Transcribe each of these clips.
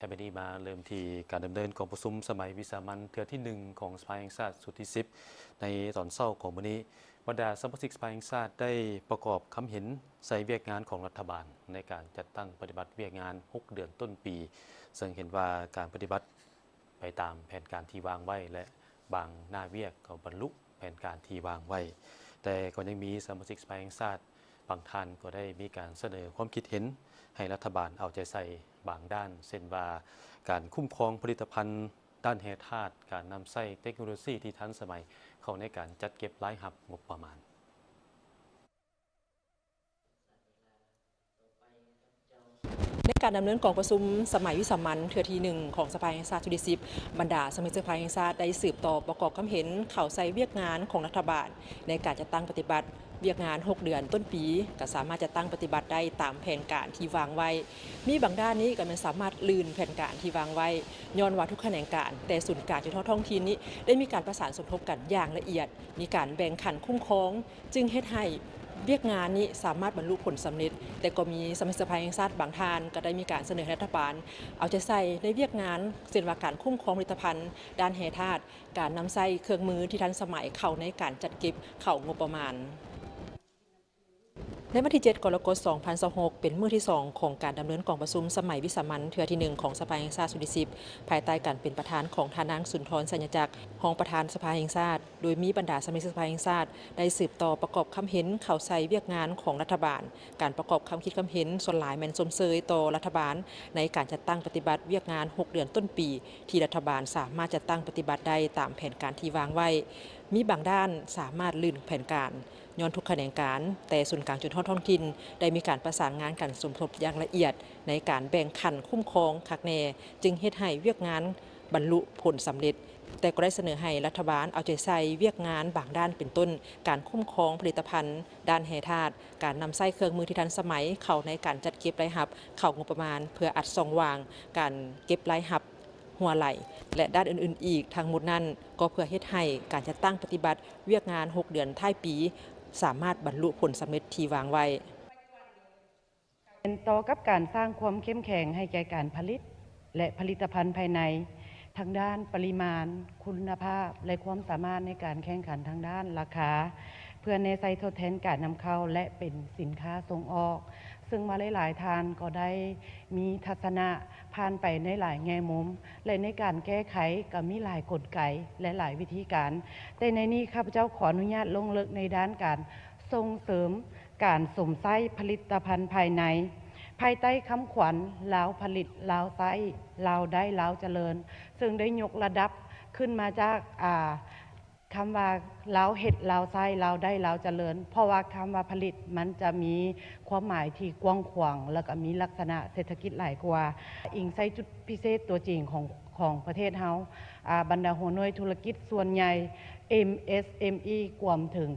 แต่ไม่ได้มาเริ่มที่การดำเนินของประชุมสมัยวิสามัญเทือที่1ของสภาแห่งชาติสุดที่10ในตอนเช้าของวันนี้บรรดาสมาชิกสภาแห่งชาติได้ประกอบคำเห็นใส่เวียกงานของรัฐบาลในการจัดตั้งปฏิบัติเวียกงาน6เดือนต้นปีซึ่งเห็นว่าการปฏิบัติไปตามแผนการที่วางไว้และบางหน้าเวียกก็บรรลุแผนการที่วางไว้แต่ก็ยังมีสมาชิกสภาแห่งชาติบางท่านก็ได้มีการเสนอความคิดเห็นให้รัฐบาลเอาใจใส่บางด้านเช่นว่าการคุ้มครองผลิตภัณฑ์ด้านแร่ธาตุการนำใช้เทคโนโลยีที่ทันสมัยเข้าในการจัดเก็บรายรับงบประมาณในการดำเนินกองประชุมสมัยวิสามัญเทือที่1ของสภาแห่งชาติชุดที่10บรรดาสมาชิกสภาแห่งชาติได้สืบต่อประกอบความเห็นเข้าใส่เวียกงานของรัฐบาลในการจัดตั้งปฏิบัติเวียกงาน6เดือนต้นปีก็สามารถจะตั้งปฏิบัติได้ตามแผนการที่วางไว้มีบางด้านนี้ก็มันสามารถลื่นแผนการที่วางไว้ย้อนว่าทุกแขนงการแต่ศูนย์กลางจุดท้องถิ่นนี้ได้มีการประสานสมทบกันอย่างละเอียดมีการแบ่งขันคุ้มครองจึงเฮ็ดให้เวียกงานนี้สามารถบรรลุผลสำเร็จแต่ก็มีสมาชิกสภาแห่งชาติบางท่านก็ได้มีการเสนอให้รัฐบาลเอาใจใส่ในเวียกงานเช่นว่าการคุ้มครองผลิตภัณฑ์ด้านแร่ธาตุการนำใช้เครื่องมือที่ทันสมัยเข้าในการจัดเก็บเข้างบประมาณในวันที่7 กรกฎาคม 2026เป็นมื้อที่2ของการดำเนินกองประชุมสมัยวิสามัญเทือที่1ของสภาแห่งชาติสุดที่10ภายใต้การเป็นประธานของท่านนางสุนทรสัญญจักรรองประธานสภาแห่งชาติโดยมีบรรดาสมาชิกสภาแห่งชาติได้สืบต่อประกอบคำเห็นเข้าใส่เวียกงานของรัฐบาลการประกอบคำคิดคำเห็นส่วนหลายแม่นสมเสยต่อรัฐบาลในการจัดตั้งปฏิบัติเวียกงาน6เดือนต้นปีที่รัฐบาลสามารถจัดตั้งปฏิบัติได้ตามแผนการที่วางไว้มีบางด้านสามารถลื่นแผนการย้อนทุกแขนงการแต่ส่วนกลางจุดท้องถิ่นได้มีการประสานงานกันสมทบอย่างละเอียดในการแบ่งขันคุ้มครองคักแน่จึงเฮ็ดให้เวียกงานบรรลุผลสำเร็จแต่ก็ได้เสนอให้รัฐบาลเอาใจใส่เวียกงานบางด้านเป็นต้นการคุ้มครองผลิตภัณฑ์ด้านแร่ธาตุการนำใช้เครื่องมือที่ทันสมัยเข้าในการจัดเก็บรายรับเข้างบประมาณเพื่ออัดส่องวางการเก็บรายรับหัวไหลและด้านอื่นๆอีกทั้งหมดนั้นก็เพื่อเฮ็ดให้การจัดตั้งปฏิบัติเวียกงาน6เดือนท้ายปีสามารถบรรลุผลสำเร็จที่วางไว้เป็นต่อกับการสร้างความเข้มแข็งให้แก่การผลิตและผลิตภัณฑ์ภายในทางด้านปริมาณคุณภาพและความสามารถในการแข่งขันทางด้านราคาเพื่อในใส่ทดแทนการนำเข้าและเป็นสินค้าส่งออกซึ่งมาหลายๆท่านก็ได้มีทัศนะผ่านไปในหลายแง่มุมและในการแก้ไขก็มีหลายกลไกและหลายวิธีการแต่ในนี้ข้าพเจ้าขออนุญาตลงลึกในด้านการส่งเสริมการสวมใส่ผลิตภัณฑ์ภายในภายใต้คำขวัญลาวผลิตลาวใส่ลาวได้ลาวเจริญซึ่งได้ยกระดับขึ้นมาจากคำว่าลาวเห็ดลาวไส้ลาวได้ลาวเจริญเพราะว่าคำว่าผลิตมันจะมีความหมายที่กว้างขวางแล้วก็มีลักษณะเศรษฐกิจหลายกว่าอิงใส่จุดพิเศษตัวจริงของประเทศเฮาบรรดาหัวหน่วยธุรกิจส่วนใหญ่ MSME กว่าถึง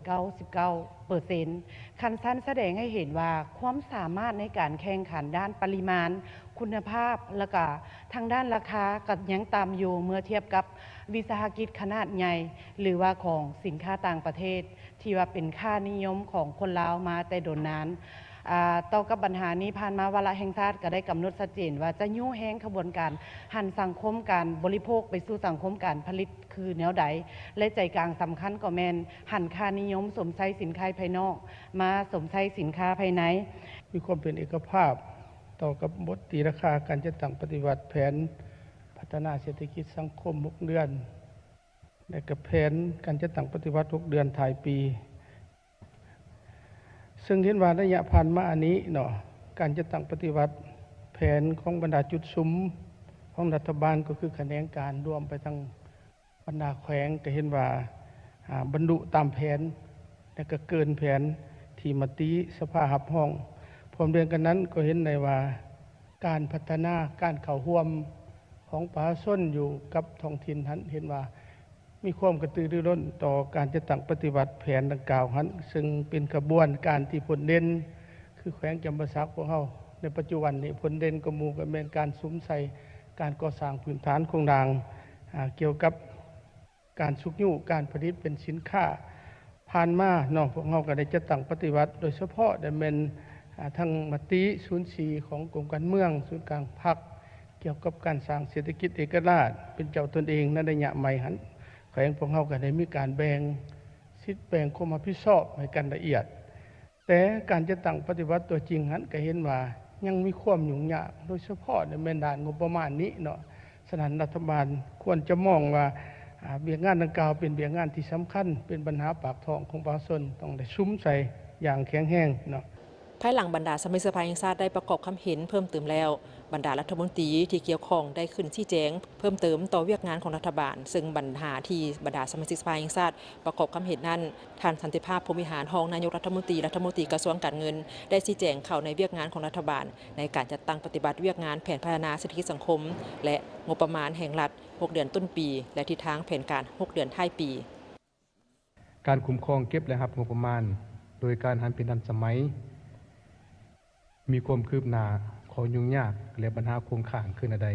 99% คันสั้นแสดงให้เห็นว่าความสามารถในการแข่งขันด้านปริมาณคุณภาพและก็ทางด้านราคาก็ยังตามอยู่เมื่อเทียบกับวิสาหกิจขนาดใหญ่หรือว่าของสินค้าต่างประเทศที่ว่าเป็นค่านิยมของคนลาวมาแต่โดนนานต่อกับปัญหานี้ผ่านมาวาระแห่งชาติก็ได้กำหนดชัดเจนว่าจะยุ่งแห้งขบวนการหันสังคมการบริโภคไปสู่สังคมการผลิตคือแนวใดและใจกลางสำคัญก็แมนหันค่านิยมสมใช้สินค้าภายนอกมาสมใช้สินค้าภายในมีความเป็นเอกภาพต่อกับบทตีราคาการจัดตั้งปฏิบัติแผนพัฒนาเศรษฐกิจสังคม6เดือนและกับแผนการจัดตั้งปฏิบัติ6เดือนท้ายปีซึ่งเห็นว่าระยะผ่านมาอันนี้เนาะการจัดตั้งปฏิบัติแผนของบรรดาจุดซุ้มของรัฐบาลก็คือแขนงการรวมไปทั้งบรรดาแขวงก็เห็นว่าบรรลุตามแผนและก็เกินแผนที่มติสภารับห้องพร้อมเดียวกันนั้นก็เห็นในว่าการพัฒนาการเข้าร่วมของประชาชนอยู่กับท้องถิ่นนั้นเห็นว่ามีความกระตือรือร้นต่อการจะตั้งปฏิบัติแผนดังกล่าวนั้นซึ่งเป็นกระบวนการที่ผลเด่นคือแขวงจำปาสักพวกเราในปัจจุบันนี้ผลเด่นก็หมู่ก็เป็นการซุ้มใส่การก่อสร้างพื้นฐานโครงสร้างเกี่ยวกับการสุกยุการผลิตเป็นสินค้าผ่านมาเนาะพวกเราก็ได้จะตั้งปฏิบัติโดยเฉพาะได้เป็นทั้งมติ04ของกรมการเมืองศูนย์กลางพรรค เกี่ยวกับการสร้างเศรษฐกิจเอกราชเป็นเจ้าตนเองในระยะใหม่หันแขวงพวกเฮาก็ได้มีการแบ่งสิทธิ์แบ่งความรับผิดชอบให้กันละเอียดแต่การจะตั้งปฏิบัติตัวจริงหันก็เห็นว่ายังมีความยุ่งยากโดยเฉพาะในแม่นด้านงบประมาณนี้เนาะฉะนั้นรัฐบาลควรจะมองว่าเบี้ยงานดังกล่าวเป็นเบี้ยงานที่สำคัญเป็นปัญหาปากท้องของประชาชนต้องได้ซุ้มใส่อย่างแข็งแรงเนาะ ภายหลังบรรดาสมาชิกสภาแห่งชาติได้ประกอบความเห็นเพิ่มเติมแล้วบรรดารัฐมนตรีที่เกี่ยวข้องได้ขึ้นชี้แจงเพิ่มเติมต่อเวียกงานของรัฐบาลซึ่งปัญหาที่บรรดาสมาชิกสภาแห่งชาติประกอบความเห็นนั้นท่านสันติภาพพรหมวิหารรองนายกรัฐมนตรีกระทรวงการเงินได้ชี้แจงเข้าในเวียกงานของรัฐบาลในการจัดตั้งปฏิบัติเวียกงานแผนพัฒนาเศรษฐกิจสังคมและงบประมาณแห่งรัฐ6 เดือนต้นปีและทิศทางแผนการ6 เดือนท้ายปีการคุ้มครองเก็บและรับงบประมาณโดยการหันเป็นทันสมัยมีความคืบหน้าของยุ่งยากและปัญหาคงค้างขึ้นใด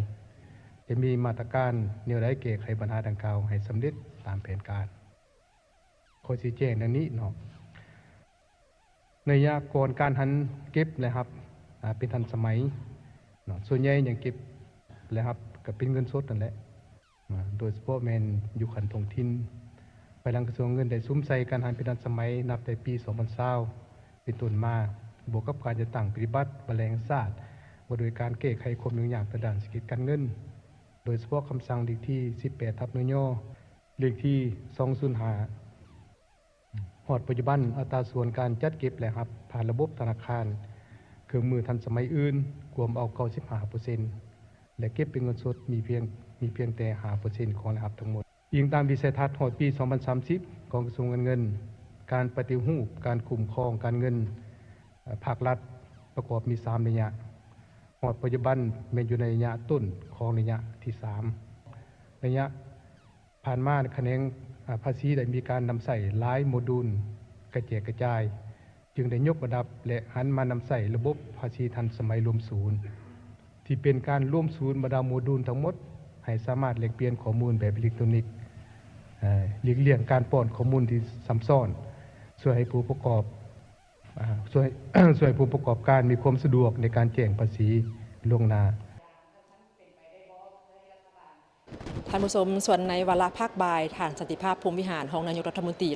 จะมีมาตรการแนวใดแก้ไขปัญหาดังกล่าวให้สำเร็จตามแผนการขอชี้แจงดังนี้เนาะในยะก่อนการหันเก็บและรับเป็นทันสมัยเนาะส่วนใหญ่ยังเก็บและรับก็เป็นเงินสดนั่นแหละโดยเฉพาะแม่นอยู่ขันท้องถิ่นภายหลังกระทรวงเงินได้ซุ้มใส่การหันเป็นทันสมัยนับแต่ปี 2020 เป็นต้นมาบวกกับการจะตั้งปฏิบัติแมลงศาสตร์ว่าโดยการแก้ไขความยุ่งยากทางด้านเศรษฐกิจการเงินโดยเฉพาะคำสั่งเลขที่ 18/นย.เลขที่ 205 ฮอดปัจจุบันอัตราส่วนการจัดเก็บและรับผ่านระบบธนาคารเครื่องมือทันสมัยอื่นรวมเอา 95% และเก็บเป็นเงินสดมีเพียงแต่ 5% ของรายรับทั้งหมดอิงตามวิสัยทัศน์ฮอดปี 2030 ของกระทรวงการเงินการปฏิรูปการคุ้มครองการเงินภาครัฐประกอบมี3ระยะฮอดปัจจุบันแม่นอยู่ในระยะต้นของระยะที่3ระยะผ่านมาคะแนนภาษีได้มีการนำใส่หลายโมดูลกระแจกกระจายจึงได้ยกระดับและหันมานำใส่ระบบภาษีทันสมัยรวมศูนย์ที่เป็นการร่วมศูนย์บรรดาโมดูลทั้งหมดให้สามารถแลกเปลี่ยนข้อมูลแบบอิเล็กทรอนิกส์หลีกเลี่ยงการป้อนข้อมูลที่ซ้ำซ้อนช่วยให้ผู้ประกอบช่วยผู้ประกอบการมีความสะดวกในการแจ้งภาษีล่วงหน้าท่านผู้ชมส่วนในวาระภาคบ่ายท่านสันติภาพพรหมวิหารรองนายกรัฐมนตรี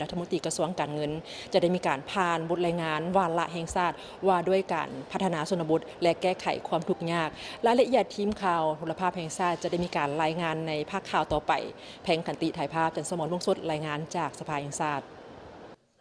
กระทรวงการเงินจะได้มีการผ่านบทรายงานวาระแห่งชาติว่าด้วยการพัฒนาชนบทและแก้ไขความทุกข์ยากรายละเอียดทีมข่าวโทรภาพแห่งชาติจะได้มีการรายงานในภาคข่าวต่อไปแพงขันติถ่ายภาพจันทร์สมรวงศ์สดรายงานจากสภาแห่งชาติ